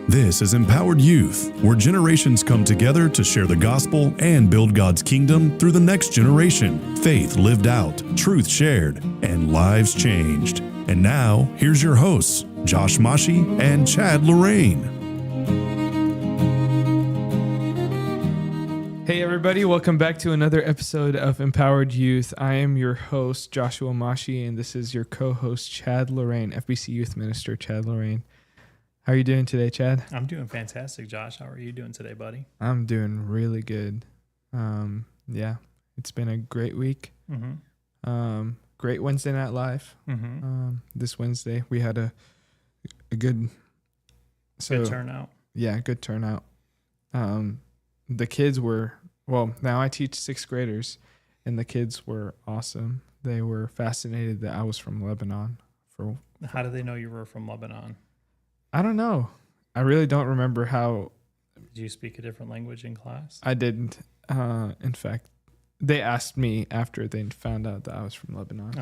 This is Empowered Youth, where generations come together to share the gospel and build God's kingdom through the next generation. Faith lived out, truth shared, and lives changed. And now, here's your hosts, Josh Mahshi and Chad Laurain. Hey everybody, welcome back to another episode of Empowered Youth. I am your host, Joshua Mahshi, and this is your co-host, Chad Laurain, FBC Youth Minister Chad Laurain. How are you doing today, Chad? I'm doing fantastic, Josh. How are you doing today, buddy? I'm doing really good. Yeah, it's been a great week. Great Wednesday Night Live. This Wednesday we had a good turnout. Yeah, good turnout. The kids were, now I teach sixth graders, and the kids were awesome. They were fascinated that I was from Lebanon. How did they know you were from Lebanon? I don't know. I really don't remember how. Did you speak a different language in class? I didn't. In fact, they asked me after they found out that I was from Lebanon.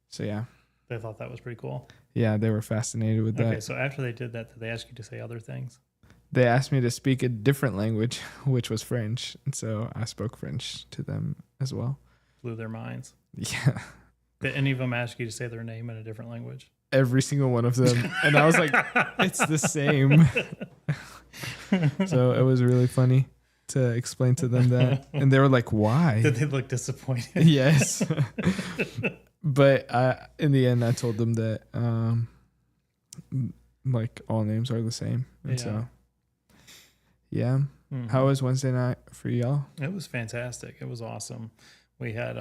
So yeah. They thought that was pretty cool? Yeah, they were fascinated with that. Okay, so after they did that, did they ask you to say other things? They asked me to speak a different language, which was French. And so I spoke French to them as well. Blew their minds? Yeah. Did any of them ask you to say their name in a different language? Every single one of them. And I was like, it's the same. So it was really funny to explain to them that. And they were like, why? Did they look disappointed? Yes. But in the end, I told them that like all names are the same. And so, yeah. Mm-hmm. How was Wednesday night for y'all? It was fantastic. It was awesome. We had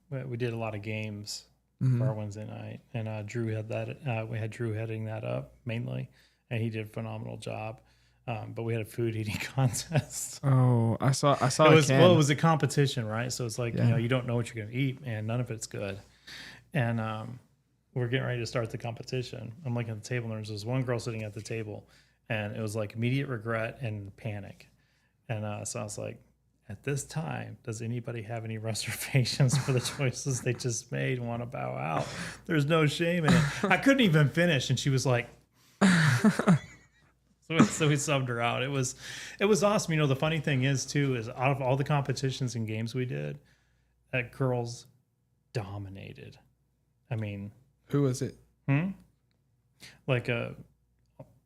we did a lot of games for our Wednesday night, and Drew had that. We had Drew heading that up mainly, and he did a phenomenal job. But we had a food eating contest. Oh, I saw. It was a competition, right? So it's like you don't know what you're gonna eat, and none of it's good. And we're getting ready to start the competition. I'm looking at the table, and there's this one girl sitting at the table, and it was like immediate regret and panic. And so I was like, at this time, does anybody have any reservations for the choices they just made and want to bow out? There's no shame in it. I couldn't even finish, and she was like, so we subbed her out. It was awesome. You know, the funny thing is too, is out of all the competitions and games we did, that girls dominated. I mean, who was it? Like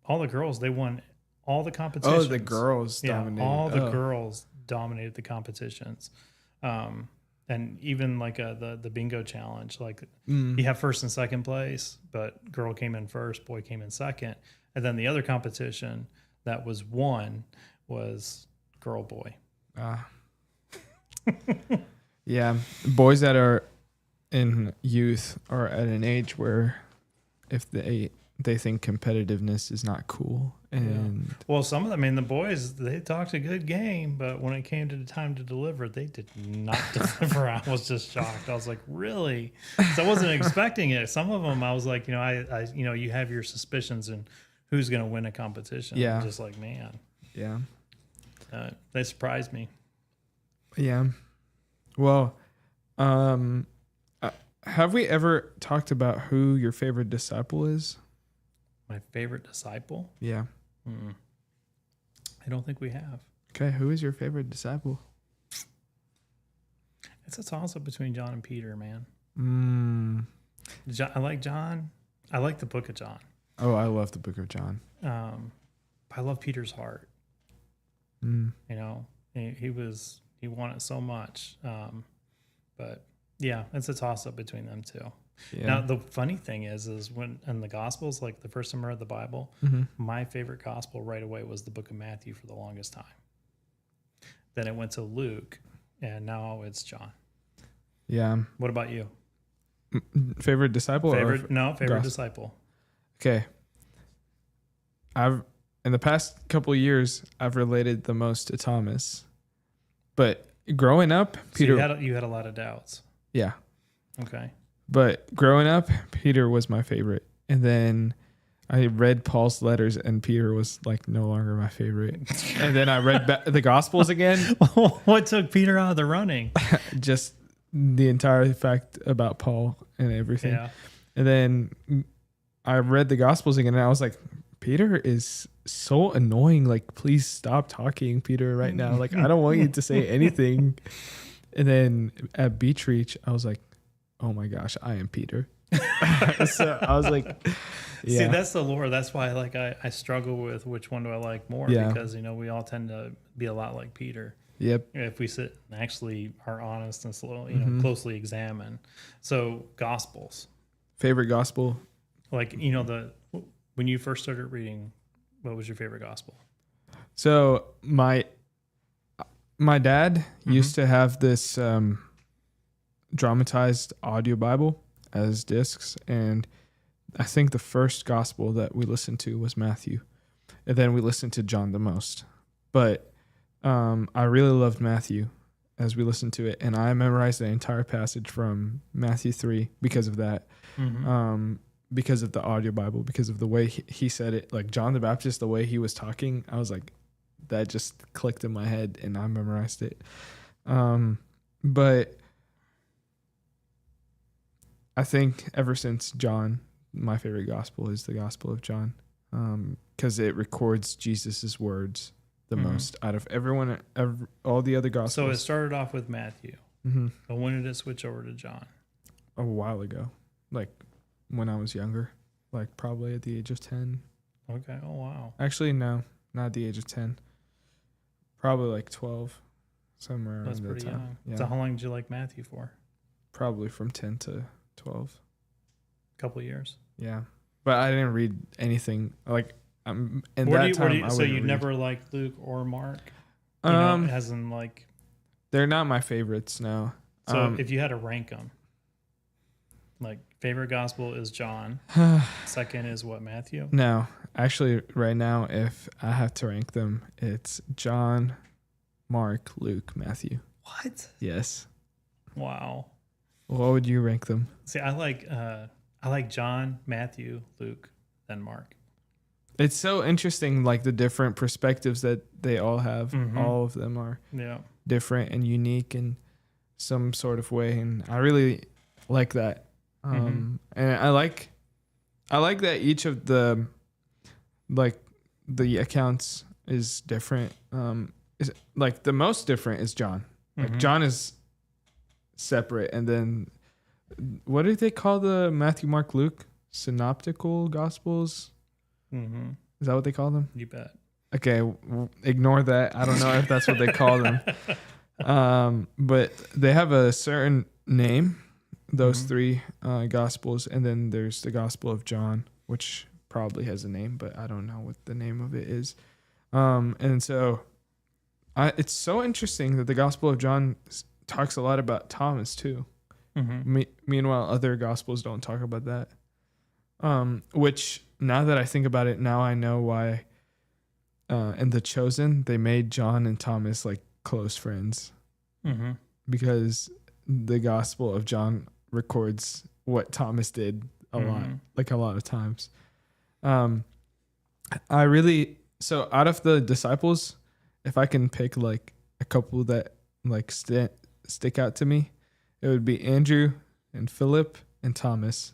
all the girls, they won all the competitions. Oh, the girls dominated. All the girls dominated the competitions. And even like the bingo challenge, like you have first and second place, but girl came in first, boy came in second. And then the other competition that was won was girl boy. Yeah. Boys that are in youth are at an age where if they think competitiveness is not cool. And well, some of them, I mean, the boys, they talked a good game, but when it came to the time to deliver, they did not deliver. I was just shocked. I was like, really? So I wasn't expecting it. Some of them, I was like, I you have your suspicions and who's going to win a competition. Yeah. I'm just like, man. Yeah. They surprised me. Yeah. Well, have we ever talked about who your favorite disciple is? My favorite disciple? Yeah. I don't think we have. Okay. Who is your favorite disciple? It's a toss-up between John and Peter, man. John, I like John. I like the book of John. Oh, I love the book of John. I love Peter's heart. You know, he wanted so much. But yeah, it's a toss-up between them two. Yeah. Now, the funny thing is when in the Gospels, like the first time I read the Bible, my favorite Gospel right away was the book of Matthew for the longest time. Then it went to Luke, and now it's John. Yeah. What about you? Favorite disciple? Favorite disciple. Okay. In the past couple of years, I've related the most to Thomas. But growing up, Peter... So you had a lot of doubts. Yeah. Okay. But growing up, Peter was my favorite. And then I read Paul's letters, and Peter was like no longer my favorite. And then I read the Gospels again. What took Peter out of the running? Just the entire fact about Paul and everything. Yeah. And then I read the Gospels again, and I was like, Peter is so annoying. Like, please stop talking, Peter, right now. Like, I don't want you to say anything. And then at Beach Reach, I was like, oh my gosh, I am Peter. So I was like, yeah. See, that's the lore. That's why like I struggle with which one do I like more, because we all tend to be a lot like Peter. Yep. If we sit and actually are honest and slow, closely examine. So Gospels. Favorite gospel? Like, when you first started reading, what was your favorite gospel? So my dad used to have this dramatized audio Bible as discs, and I think the first gospel that we listened to was Matthew, and then we listened to John the most. But I really loved Matthew as we listened to it, and I memorized the entire passage from Matthew 3 because of that. Because of the audio Bible, because of the way he said it, like John the Baptist, the way he was talking, I was like, that just clicked in my head and I memorized it. But I think ever since John, my favorite gospel is the Gospel of John, because it records Jesus's words the most out of all the other gospels. So it started off with Matthew. But when did it switch over to John? A while ago, like when I was younger, like probably at the age of 10. Okay. Oh, wow. Actually, no, not at the age of 10. Probably like 12, somewhere around That's that pretty time. young. Yeah. So how long did you like Matthew for? Probably from 10 to 12. A couple of years. Yeah. But I didn't read anything. Like, so you never liked Luke or Mark? As in like... They're not my favorites, no. So if you had to rank them, like favorite gospel is John. Second is what, Matthew? No. Actually, right now, if I have to rank them, it's John, Mark, Luke, Matthew. What? Yes. Wow. What would you rank them? See, I like John, Matthew, Luke, then Mark. It's so interesting, like the different perspectives that they all have. All of them are different and unique in some sort of way, and I really like that. And I like that each of the accounts is different. Is like the most different is John. Like John is separate, and then what do they call the Matthew, Mark, Luke synoptical gospels? Is that what they call them? You bet. Okay, ignore that. I don't know if that's what they call them. But they have a certain name, those three gospels, and then there's the Gospel of John, which probably has a name, but I don't know what the name of it is. And so it's so interesting that the Gospel of John talks a lot about Thomas too. Meanwhile, other gospels don't talk about that. Which, now that I think about it, now I know why in The Chosen, they made John and Thomas like close friends. Because the Gospel of John records what Thomas did a lot of times. So out of the disciples, if I can pick like a couple that like stick out to me, it would be Andrew and Philip and Thomas.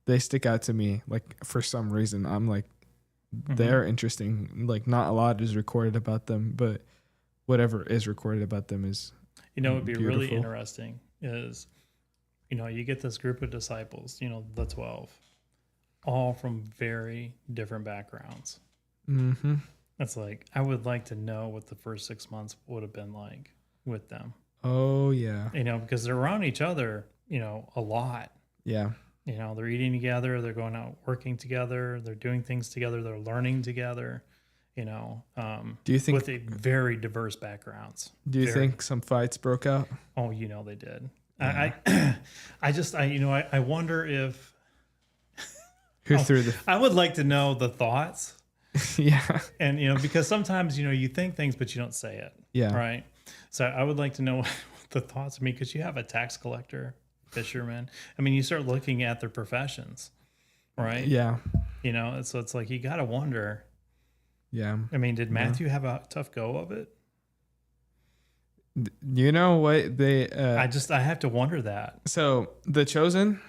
They stick out to me like for some reason. I'm like, they're interesting. Like not a lot is recorded about them, but whatever is recorded about them is it'd be really interesting is, you get this group of disciples, the 12, all from very different backgrounds. It's like, I would like to know what the first 6 months would have been like with them. Oh yeah. Because they're around each other, a lot. Yeah. They're eating together, they're going out working together, they're doing things together, they're learning together, do you think with very diverse backgrounds? Do you think some fights broke out? Oh, they did. Yeah. I wonder if who threw the I would like to know the thoughts. Yeah. And because sometimes you think things but you don't say it. Yeah. Right. So I would like to know what the thoughts of me, because you have a tax collector, fisherman. I mean, you start looking at their professions, right? Yeah. So it's like you got to wonder. Yeah. I mean, did Matthew have a tough go of it? You know what they? I have to wonder that. So The Chosen,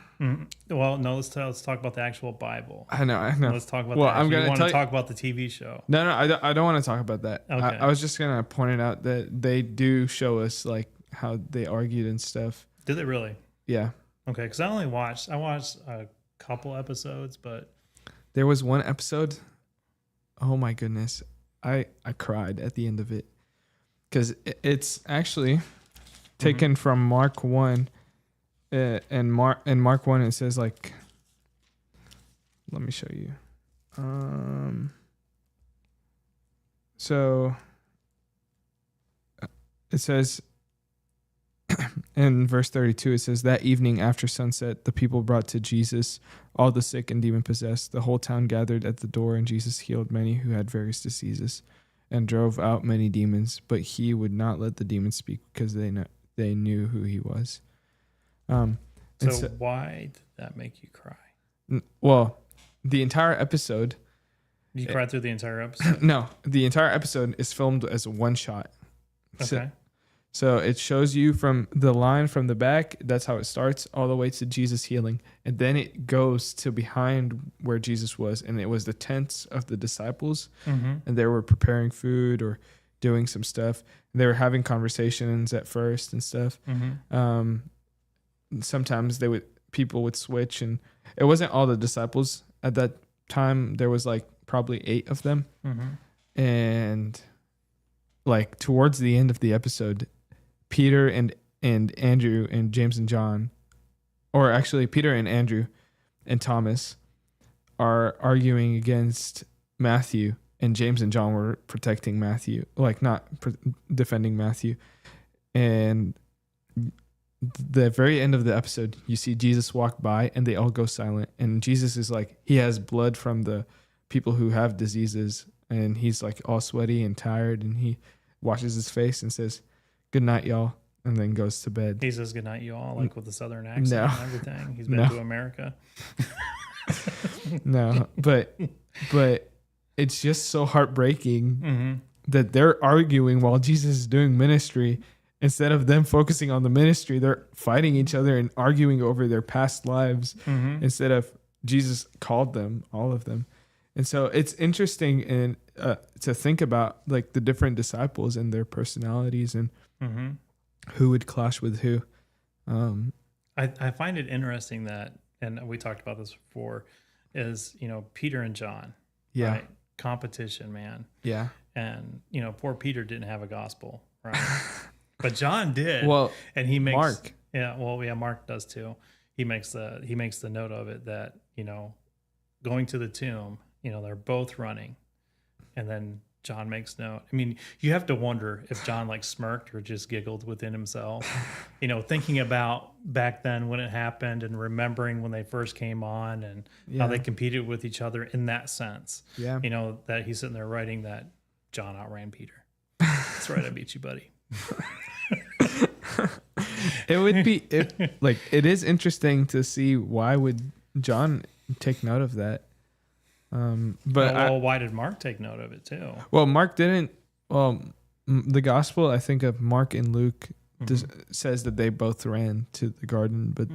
Well, no, let's talk about the actual Bible. I know. Let's talk about. Well, that. I'm You gonna want to talk about the TV show? No, I don't want to talk about that. Okay. I was just gonna point it out that they do show us like how they argued and stuff. Did they really? Yeah. Okay, because I watched a couple episodes, but there was one episode. Oh my goodness, I cried at the end of it because it's actually taken from Mark 1. And Mark 1 it says like, let me show you. So it says in verse 32, it says, that evening after sunset, the people brought to Jesus all the sick and demon possessed. The whole town gathered at the door, and Jesus healed many who had various diseases and drove out many demons, but he would not let the demons speak because they knew who he was. So why did that make you cry? Well, the entire episode. You cried through the entire episode? No, the entire episode is filmed as one shot. Okay. So it shows you from the line from the back. That's how it starts, all the way to Jesus healing, and then it goes to behind where Jesus was, and it was the tents of the disciples, and they were preparing food or doing some stuff. They were having conversations at first and stuff. Sometimes people would switch, and it wasn't all the disciples at that time. There was like probably 8 of them. And like towards the end of the episode, Peter and Andrew and James and John, or actually Peter and Andrew and Thomas are arguing against Matthew, and James and John were protecting Matthew, like not defending Matthew. And the very end of the episode, you see Jesus walk by and they all go silent. And Jesus is like, he has blood from the people who have diseases, and he's like all sweaty and tired, and he washes his face and says, good night, y'all, and then goes to bed. He says good night, you all, like with a southern accent and everything. He's been to America. No, but it's just so heartbreaking that they're arguing while Jesus is doing ministry. Instead of them focusing on the ministry, they're fighting each other and arguing over their past lives instead of Jesus called them, all of them. And so it's interesting and to think about like the different disciples and their personalities and who would clash with who. I find it interesting that, and we talked about this before, is, Peter and John. Yeah. Right? Competition, man. Yeah. And, poor Peter didn't have a gospel, right? But John did. Well, and he makes Mark. Yeah, well, yeah, Mark does too. He makes the note of it that, going to the tomb, they're both running. And then John makes note. I mean, you have to wonder if John like smirked or just giggled within himself, thinking about back then when it happened and remembering when they first came on and how they competed with each other in that sense. Yeah. That he's sitting there writing that John outran Peter. That's right, I beat you, buddy. It would be it is interesting to see why would John take note of that. But why did Mark take note of it too? Well, Mark didn't. Well, the gospel, I think, of Mark and Luke says that they both ran to the garden, but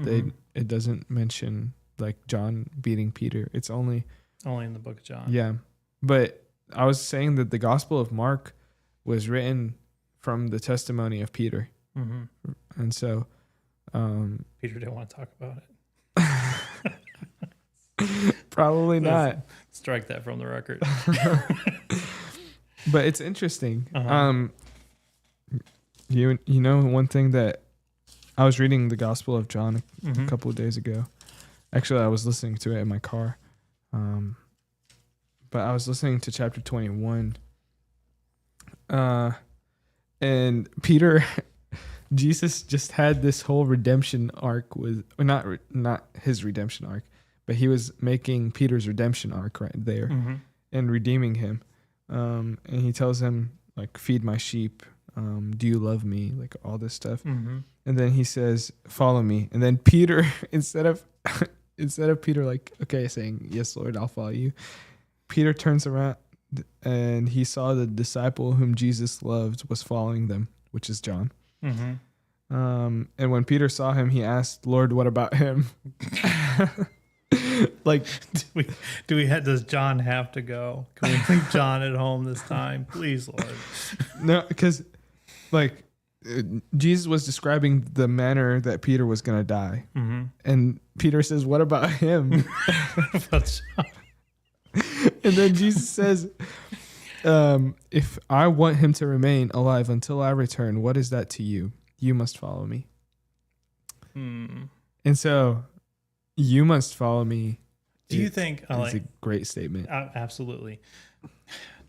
it doesn't mention like John beating Peter. It's only in the book of John. Yeah, but I was saying that the gospel of Mark was written from the testimony of Peter, and so Peter didn't want to talk about it. Probably not. Strike that from the record. But it's interesting. One thing that I was reading the Gospel of John a couple of days ago. Actually, I was listening to it in my car. But I was listening to chapter 21. And Peter, Jesus just had this whole redemption arc not his redemption arc, but he was making Peter's redemption arc right there and redeeming him. And he tells him, like, feed my sheep. Do you love me? Like all this stuff. And then he says, follow me. And then Peter, instead of Peter, like, okay, saying, yes, Lord, I'll follow you. Peter turns around and he saw the disciple whom Jesus loved was following them, which is John. And when Peter saw him, he asked, Lord, what about him? Like, does John have to go? Can we leave John at home this time? Please, Lord. No, because like Jesus was describing the manner that Peter was going to die. Mm-hmm. And Peter says, what about him? And then Jesus says, if I want him to remain alive until I return, what is that to you? You must follow me. And so you must follow me. Do you think it's a great statement? Absolutely.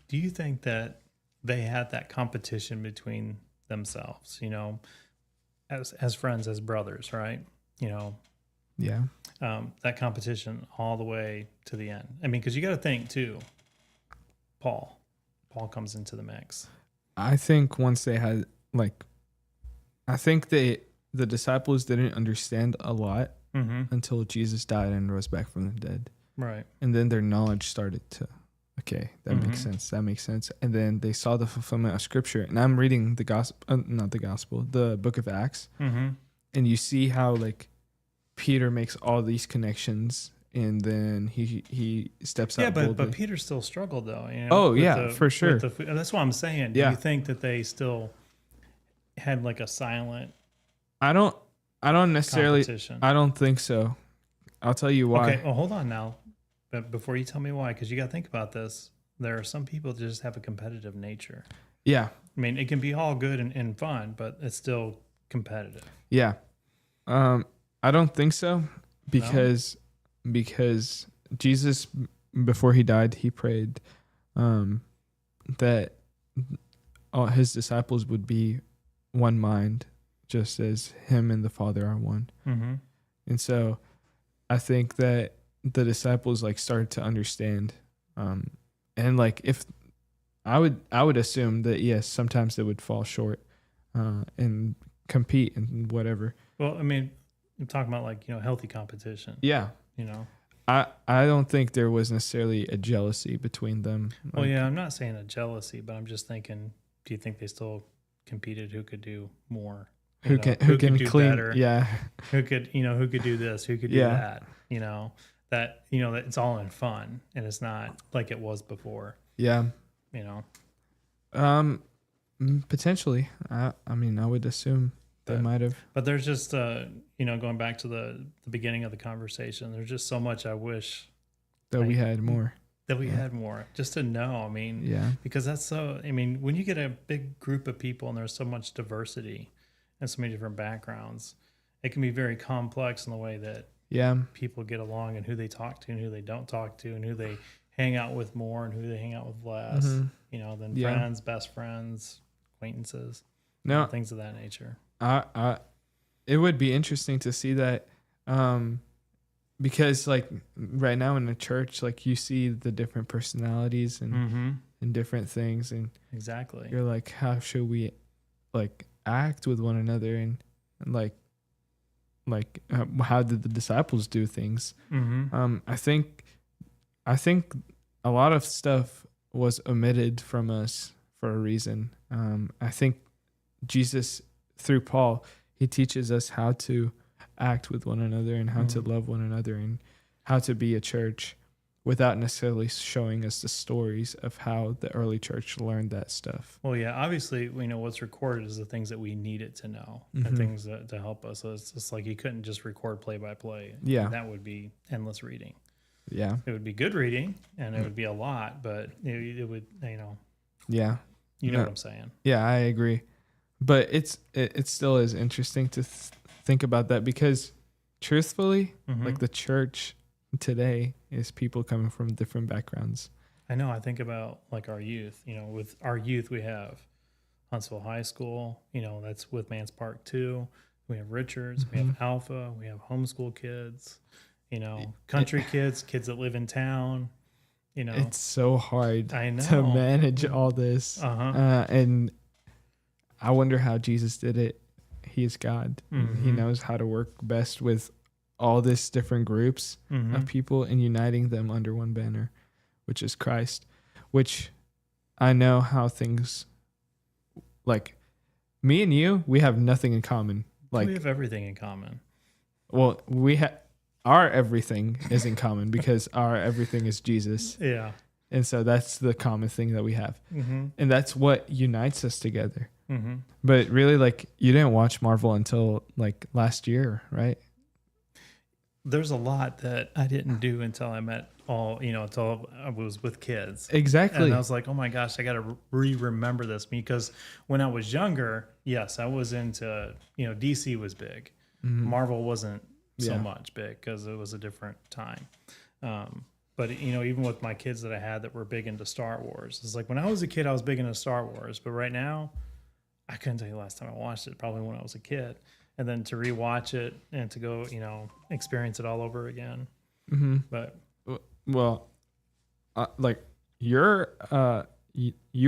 Do you think that they had that competition between themselves, you know, as friends, as brothers, right? You know, yeah. That competition all the way to the end. I mean, because you got to think too, Paul comes into the mix. I think once they had I think the disciples didn't understand a lot until Jesus died and rose back from the dead. Right. And then their knowledge started to, okay, that makes sense. That makes sense. And then they saw the fulfillment of Scripture. And I'm reading the book of Acts. Mm-hmm. And you see how like Peter makes all these connections, and then he steps out boldly. But Peter still struggled though. You know, oh yeah, for sure. That's what I'm saying. Do you think that they still had like a silent? I don't necessarily. I don't think so. I'll tell you why. Okay. Well, hold on now. But before you tell me why, because you got to think about this. There are some people that just have a competitive nature. Yeah. I mean, it can be all good and fun, but it's still competitive. Yeah. I don't think so because Jesus, before he died, he prayed that all his disciples would be one mind, just as him and the Father are one. Mm-hmm. And so I think that the disciples like started to understand, and like if I would assume that yes, sometimes they would fall short and compete and whatever. Well, I mean, I'm talking about like, you know, healthy competition. Yeah. You know, I don't think there was necessarily a jealousy between them. Well, yeah, I'm not saying a jealousy, but I'm just thinking, do you think they still competed who could do more? Who can do clean better? Yeah. Who could do this? Who could do that? You know, that it's all in fun and it's not like it was before. Yeah. You know. Potentially. I mean, I would assume they might have. But there's just going back to the beginning of the conversation, there's just so much I wish that we had more. That we had more, just to know. I mean, yeah. Because that's so. I mean, when you get a big group of people and there's so much diversity and so many different backgrounds, it can be very complex in the way that people get along and who they talk to and who they don't talk to and who they hang out with more and who they hang out with less. Than friends, best friends, acquaintances, things of that nature. It would be interesting to see that, because like right now in the church, like you see the different personalities and different things, and exactly you're like, how should we like act with one another, and like how did the disciples do things? I think a lot of stuff was omitted from us for a reason. I think Jesus, through Paul, he teaches us how to act with one another and how to love one another and how to be a church without necessarily showing us the stories of how the early church learned that stuff. Well, yeah, obviously, we know what's recorded is the things that we needed to know and things to help us. So it's just like you couldn't just record play by play. Yeah. That would be endless reading. Yeah. It would be good reading and it would be a lot, but it would, Yeah. You know what I'm saying? Yeah, I agree. But it still is interesting to think about that because truthfully, like the church today is people coming from different backgrounds. I know. I think about like our youth, with our youth, we have Huntsville High School, that's with Mans Park 2. We have Richards, we have Alpha, we have homeschool kids, country kids that live in town. It's so hard to manage all this. And I wonder how Jesus did it. He is God. He knows how to work best with all this different groups of people and uniting them under one banner, which is Christ, which I know how things like me and you, we have nothing in common. Like we have everything in common. Well, our everything is in common because our everything is Jesus. Yeah. And so that's the common thing that we have. Mm-hmm. And that's what unites us together. Mm-hmm. But really, like, you didn't watch Marvel until like last year, right? There's a lot that I didn't do until I met until I was with kids. Exactly. And I was like, oh my gosh, I got to remember this, because when I was younger, yes, I was into, DC was big. Mm-hmm. Marvel wasn't so much big because it was a different time. But, even with my kids that I had that were big into Star Wars, it's like when I was a kid, I was big into Star Wars. But right now, I couldn't tell you the last time I watched it, probably when I was a kid. And then to rewatch it and to go, experience it all over again. Mm-hmm. But, well, like you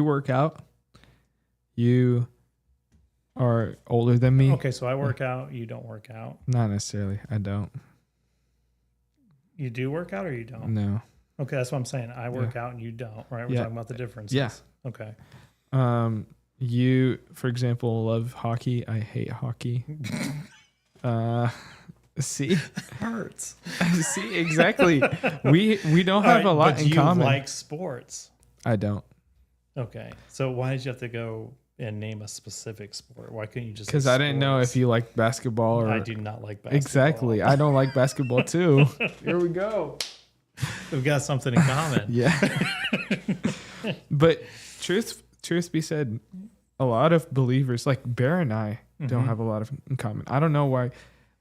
work out, you are older than me. okay, so I work out, you don't work out. Not necessarily. I don't. You do work out or you don't? No. Okay, that's what I'm saying. I work out and you don't, right? We're talking about the differences. Yeah. Okay. You, for example, love hockey. I hate hockey. See? Hurts. See, exactly. We don't have a lot in common. But you like sports. I don't. Okay. So why did you have to go and name a specific sport? Why couldn't you just? Because I didn't know if you like basketball or. I do not like basketball. Exactly. I don't like basketball too. Here we go. We've got something in common. Yeah. But truth be said, a lot of believers, like Bear and I, don't have a lot of in common. I don't know why,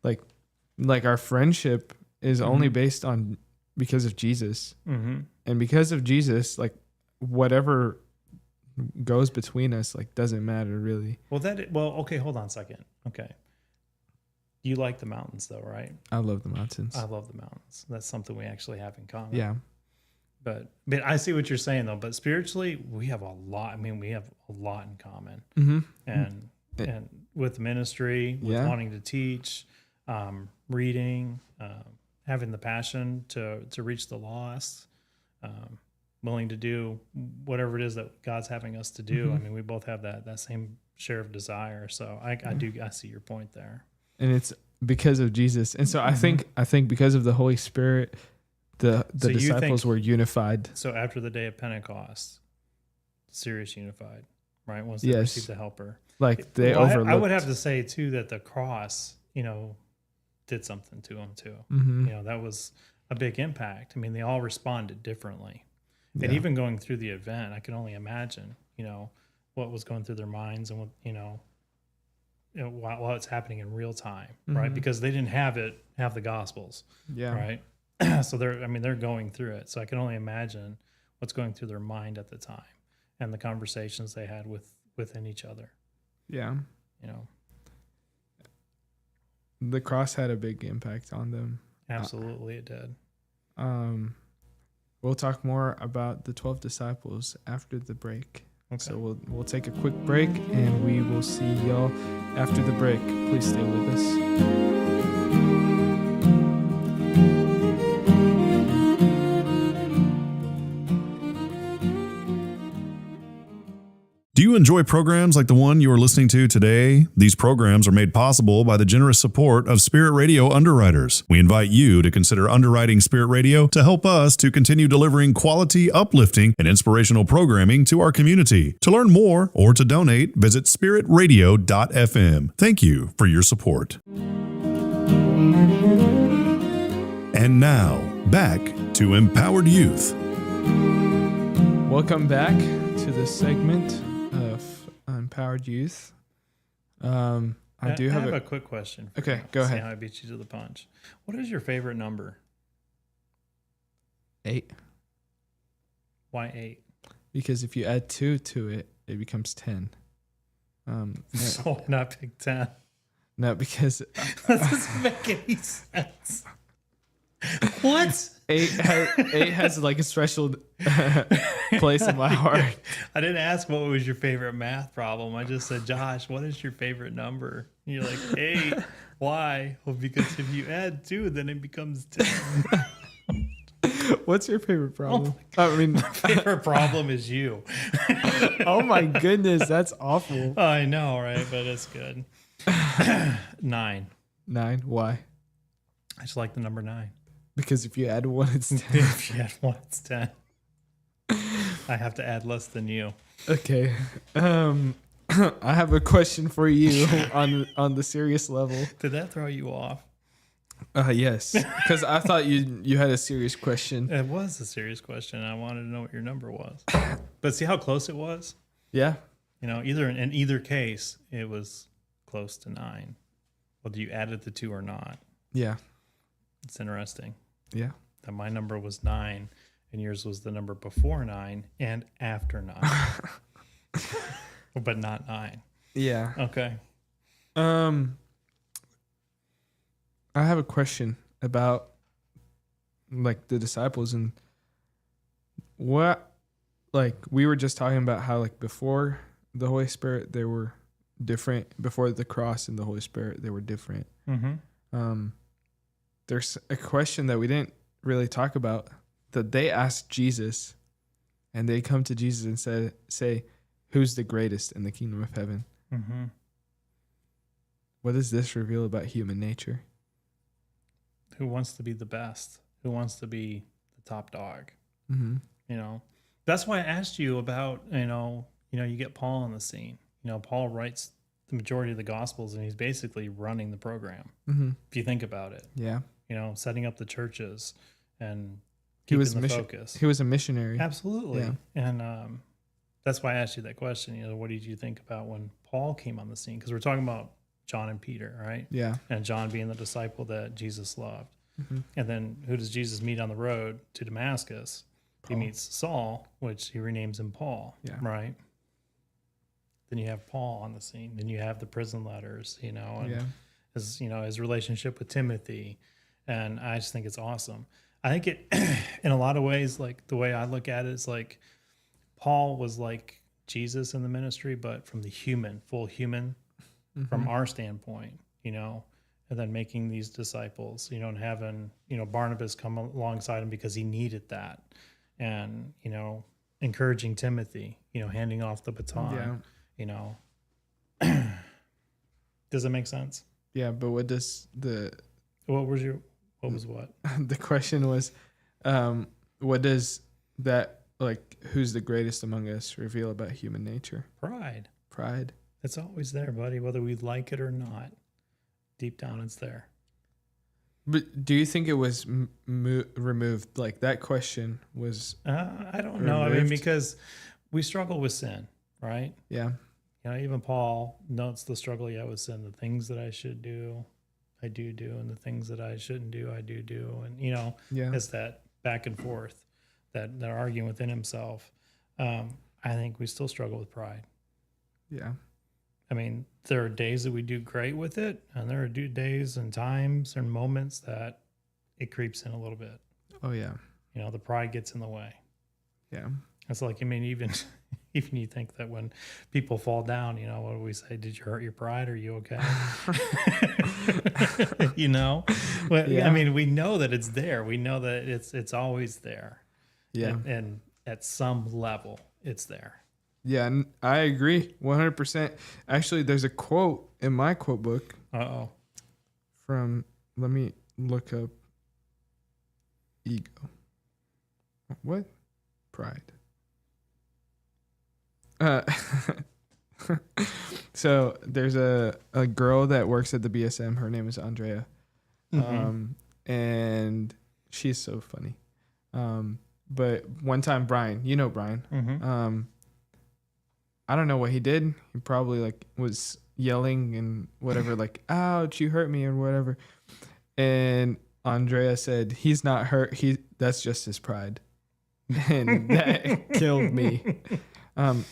like our friendship is only based on because of Jesus, and because of Jesus, like whatever goes between us, like doesn't matter really. Well, okay, hold on a second. Okay. You like the mountains though, right? I love the mountains. I love the mountains. That's something we actually have in common. Yeah. But I see what you're saying though. But spiritually, we have a lot. I mean, we have a lot in common. Mm-hmm. And with ministry, with wanting to teach, reading, having the passion to reach the lost, willing to do whatever it is that God's having us to do. I mean, we both have that same share of desire. So I see your point there. And it's because of Jesus. And so I think because of the Holy Spirit, the disciples were unified. So after the day of Pentecost, serious unified, right? Once they received the helper. Like they overlooked. I would have to say too that the cross, did something to them too. Mm-hmm. That was a big impact. I mean, they all responded differently. Yeah. And even going through the event, I can only imagine, what was going through their minds and what, while it's happening in real time, right? Because they didn't have the Gospels, right? So they're going through it. So I can only imagine what's going through their mind at the time and the conversations they had within each other. Yeah. The cross had a big impact on them. Absolutely, it did. We'll talk more about the 12 disciples after the break. Okay. So we'll take a quick break and we will see y'all after the break. Please stay with us. Do you enjoy programs like the one you are listening to today? These programs are made possible by the generous support of Spirit Radio underwriters. We invite you to consider underwriting Spirit Radio to help us to continue delivering quality, uplifting, and inspirational programming to our community. To learn more or to donate, visit spiritradio.fm. Thank you for your support. And now, back to Empowered Youth. Welcome back to this segment of Empowered Youth. I have a quick question. Okay, go ahead. See how I beat you to the punch. What is your favorite number? 8. Why 8? Because if you add 2 to it, it becomes 10. So not pick 10. No, because that doesn't make any sense. What? 8 has like a special place in my heart. I didn't ask what was your favorite math problem. I just said, Josh, what is your favorite number? And you're like, 8. Why? Well, because if you add 2, then it becomes 10. What's your favorite problem? My favorite problem is you. Oh my goodness, that's awful. I know, right? But it's good. 9. 9. Why? I just like the number 9. Because if you add 1, it's 10. If you add 1, it's 10. I have to add less than you. Okay. I have a question for you on the serious level. Did that throw you off? Yes, because I thought you had a serious question. It was a serious question. I wanted to know what your number was. But see how close it was? Yeah. Either in either case, it was close to 9, whether you added the 2 or not. Yeah. It's interesting. Yeah. That my number was 9 and yours was the number before 9 and after 9. But not 9. Yeah. Okay. I have a question about like the disciples and what, like we were just talking about how like before the Holy Spirit they were different. Before the cross and the Holy Spirit they were different. Mm-hmm. There's a question that we didn't really talk about that they asked Jesus, and they come to Jesus and say, "Who's the greatest in the kingdom of heaven?" Mm-hmm. What does this reveal about human nature? Who wants to be the best? Who wants to be the top dog? Mm-hmm. That's why I asked you about, you get Paul on the scene. Paul writes the majority of the Gospels, and he's basically running the program. Mm-hmm. If you think about it, yeah, setting up the churches and he was the focus. He was a missionary. Absolutely. Yeah. And that's why I asked you that question. What did you think about when Paul came on the scene? Because we're talking about John and Peter, right? Yeah. And John being the disciple that Jesus loved. Mm-hmm. And then who does Jesus meet on the road to Damascus? Paul. He meets Saul, which he renames him Paul, right? Then you have Paul on the scene. Then you have the prison letters, and his relationship with Timothy. And I just think it's awesome. I think it, in a lot of ways, like the way I look at it is like Paul was like Jesus in the ministry, but from the full human, from our standpoint, and then making these disciples, and having, Barnabas come alongside him because he needed that. And, encouraging Timothy, doing off the baton, Does it make sense? Yeah, but what does what was what? The question was, what does that, like, who's the greatest among us reveal about human nature? Pride. It's always there, buddy, whether we like it or not. Deep down, it's there. But do you think it was removed? Like that question was I don't know. I mean, because we struggle with sin, right? Yeah. Even Paul notes the struggle with sin. The things that I should do, I do, and the things that I shouldn't do, I do. And, it's that back and forth, that arguing within himself. I think we still struggle with pride. Yeah. I mean, there are days that we do great with it, and there are days and times and moments that it creeps in a little bit. Oh, yeah. The pride gets in the way. Yeah. It's like, even you think that when people fall down, what do we say? Did you hurt your pride? Are you okay? But, yeah. I mean, we know that it's there. We know that it's always there. Yeah. And at some level, it's there. Yeah, and I agree 100%. Actually, there's a quote in my quote book. Uh-oh. Let me look up ego. What? Pride. So there's a girl that works at the BSM. Her name is Andrea. Mm-hmm. And she's so funny. But one time, Brian, Brian, mm-hmm. I don't know what he did. He probably was yelling and whatever, ouch, you hurt me or whatever. And Andrea said, he's not hurt. That's just his pride. And that killed me.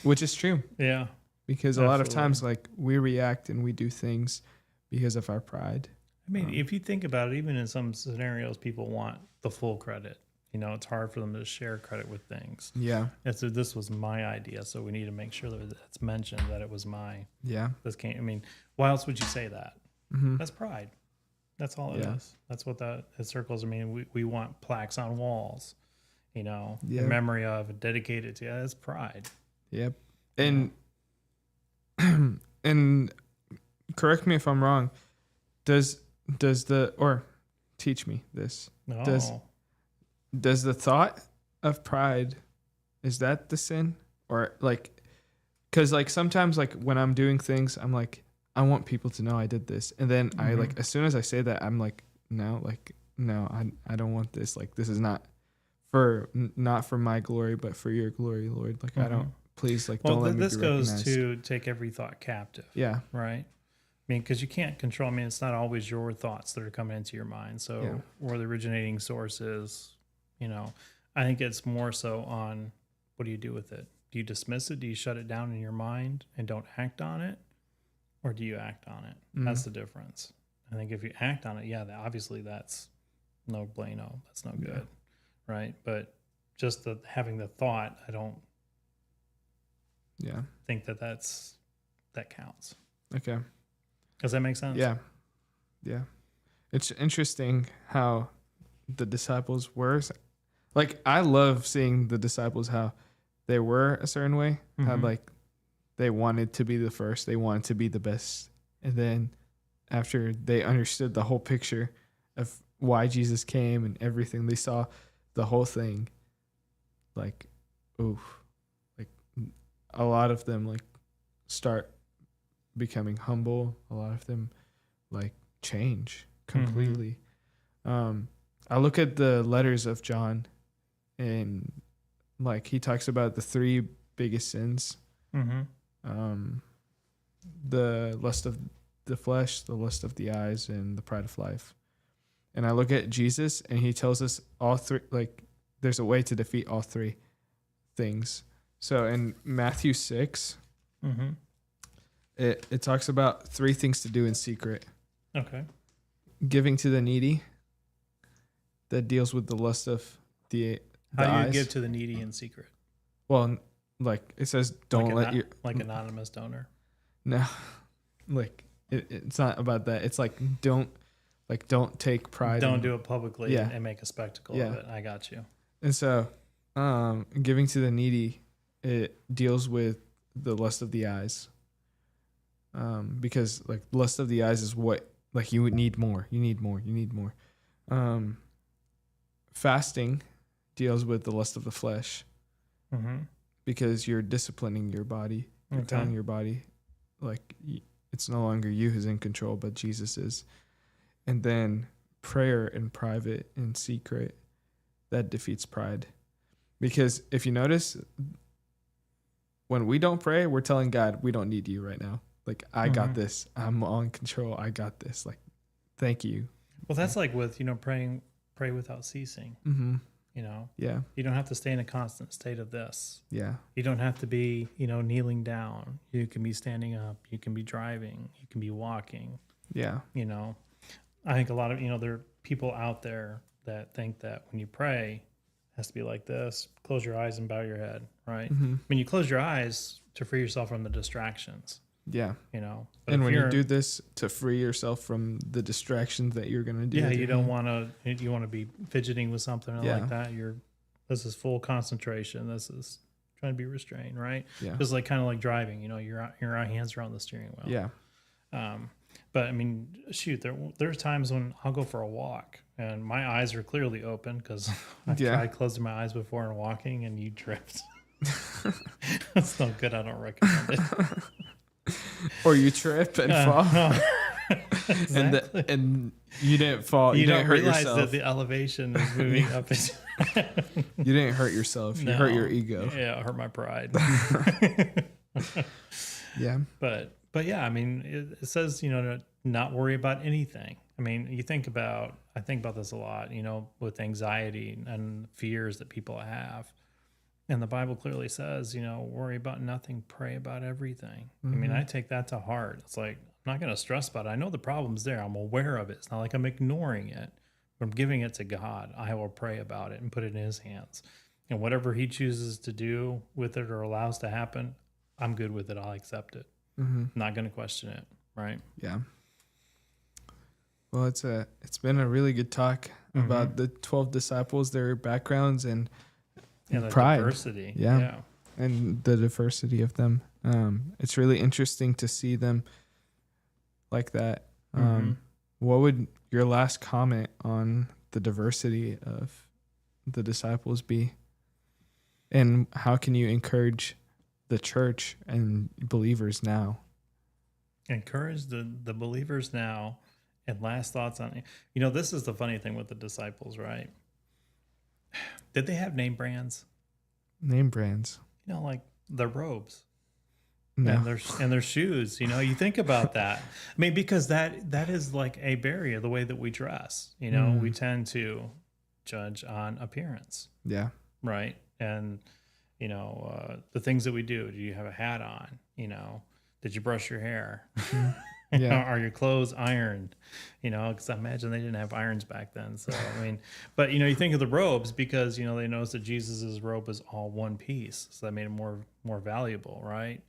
Which is true. Yeah. Because a lot of times we react and we do things because of our pride. I mean, if you think about it, even in some scenarios, people want the full credit. It's hard for them to share credit with things. Yeah. This was my idea, so we need to make sure that it's mentioned that it was mine. Yeah. Why else would you say that? Mm-hmm. That's pride. That's all it is. That's what that circles. I mean, we want plaques on walls. in memory of and dedicate it to. Yeah, that's pride. Yep. And and correct me if I'm wrong. Does or teach me this? No. Does the thought of pride, is that the sin? Or like, because like sometimes like when I'm doing things, I'm like, I want people to know I did this, and then I like as soon as I say that, I'm like, no, I don't want this. Like this is not for my glory, but for your glory, Lord. Like I don't. Please, like, don't let me be recognized. This goes to take every thought captive. Yeah. Right? I mean, because you can't control. I mean, it's not always your thoughts that are coming into your mind. So, where the originating source is, I think it's more so on what do you do with it? Do you dismiss it? Do you shut it down in your mind and don't act on it? Or do you act on it? That's the difference. I think if you act on it, obviously that's no bueno. That's no good. Right? But just having the thought, I don't think that counts. Okay. Does that make sense? Yeah. It's interesting how the disciples were. Like, I love seeing the disciples, how they were a certain way, how like they wanted to be the first, they wanted to be the best. And then after they understood the whole picture of why Jesus came and everything, they saw the whole thing. Like, oof. A lot of them like start becoming humble. A lot of them like change completely. I look at the letters of John, and like he talks about the 3 biggest sins. The lust of the flesh, the lust of the eyes, and the pride of life. And I look at Jesus, and he tells us all 3, like there's a way to defeat all 3 things. So in Matthew 6, it talks about 3 things to do in secret. Okay. Giving to the needy. That deals with the lust of the How do you eyes. give to the needy in secret? Well, like it says, don't let your... Like anonymous donor? No. Like, it's not about that. It's like, don't take pride. Don't do it publicly and make a spectacle of it. I got you. And so, giving to the needy, it deals with the lust of the eyes. Because like lust of the eyes is what, like you would need more. You need more. Fasting deals with the lust of the flesh. Because you're disciplining your body. You're telling your body, like, it's no longer you who's in control, but Jesus is. And then prayer in private, in secret, that defeats pride. Because if you notice, when we don't pray, we're telling God, we don't need you right now. Like, I got this. I'm on control. I got this. Like, thank you. Well, that's like with, pray without ceasing. Yeah. You don't have to stay in a constant state of this. Yeah. You don't have to be, kneeling down. You can be standing up. You can be driving. You can be walking. Yeah. I think a lot of, there are people out there that think that when you pray, it has to be like this. Close your eyes and bow your head, right? When you close your eyes to free yourself from the distractions. Yeah. But and when you do this to free yourself from the distractions that you're going to do. Yeah, you don't want to, you want to be fidgeting with something like that. This is full concentration. This is trying to be restrained, right? Yeah. It's like kind of like driving, your hands are on the steering wheel. Yeah. But I mean, shoot, there's times when I'll go for a walk and my eyes are clearly open because I tried closing my eyes before and walking and you drift. That's not good. I don't recommend it. Or you trip and fall. Exactly. and you didn't fall. You didn't hurt realize yourself. that the elevation is moving up. You didn't hurt yourself. You hurt your ego. Yeah, it hurt my pride. Yeah. But yeah, I mean, it says, to not worry about anything. I mean, I think about this a lot, with anxiety and fears that people have. And the Bible clearly says, worry about nothing, pray about everything. I mean, I take that to heart. It's like, I'm not going to stress about it. I know the problem's there. I'm aware of it. It's not like I'm ignoring it. But I'm giving it to God. I will pray about it and put it in his hands. And whatever he chooses to do with it or allows to happen, I'm good with it. I'll accept it. I'm not going to question it. Right? Yeah. Well, it's been a really good talk about the 12 disciples, their backgrounds, and And the pride. diversity. Yeah. And the diversity of them. It's really interesting to see them like that. What would your last comment on the diversity of the disciples be? And how can you encourage the church and believers now? Encourage the believers now. And last thoughts on it. This is the funny thing with the disciples, right? Did they have name brands? Name brands. Like their robes. No. And their shoes. You think about that. I mean, because that is like a barrier, the way that we dress. We tend to judge on appearance. Yeah. Right. And the things that we do. Do you have a hat on? Did you brush your hair? Yeah. Are your clothes ironed? Because I imagine they didn't have irons back then. So I mean, but you think of the robes because they noticed that Jesus's robe is all one piece, so that made it more valuable, right?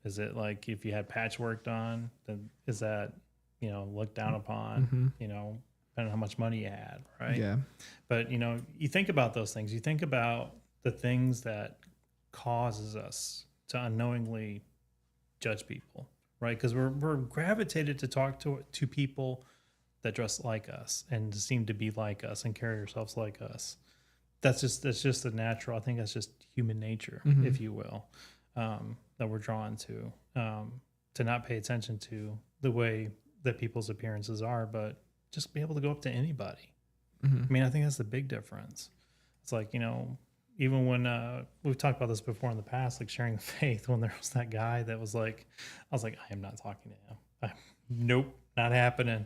Is it like if you had patchwork on, then is that looked down upon? Depending on how much money you had, right? Yeah. But you think about those things. You think about the things that causes us to unknowingly judge people. Right, because we're gravitated to talk to people that dress like us and seem to be like us and carry ourselves like us. That's just a natural. I think that's just human nature, if you will, that we're drawn to not pay attention to the way that people's appearances are, but just be able to go up to anybody. I mean, I think that's the big difference. It's like even when we've talked about this before in the past, like sharing the faith, when there was that guy that was like, I was like, I am not talking to him. Nope, not happening.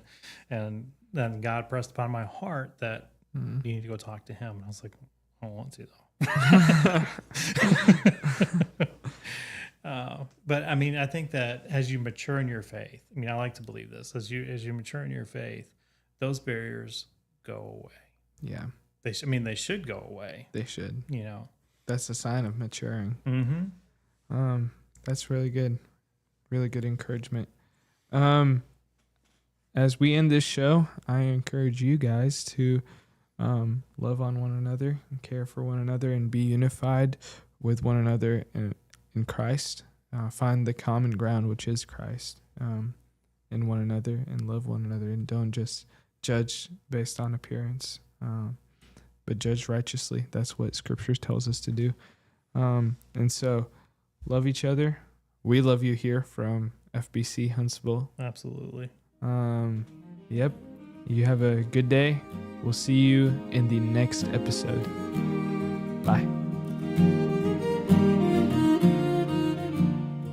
And then God pressed upon my heart that you need to go talk to him. And I was like, I don't want to though. But I mean, I think that as you mature in your faith, I mean, I like to believe this, as you mature in your faith, those barriers go away. Yeah. They should go away. They should. You That's a sign of maturing. Mm-hmm. That's really good. Really good encouragement. As we end this show, I encourage you guys to love on one another and care for one another and be unified with one another in Christ. Find the common ground, which is Christ, in one another, and love one another, and don't just judge based on appearance. But judge righteously. That's what Scripture tells us to do. And so, love each other. We love you here from FBC Huntsville. Absolutely. Yep. You have a good day. We'll see you in the next episode. Bye.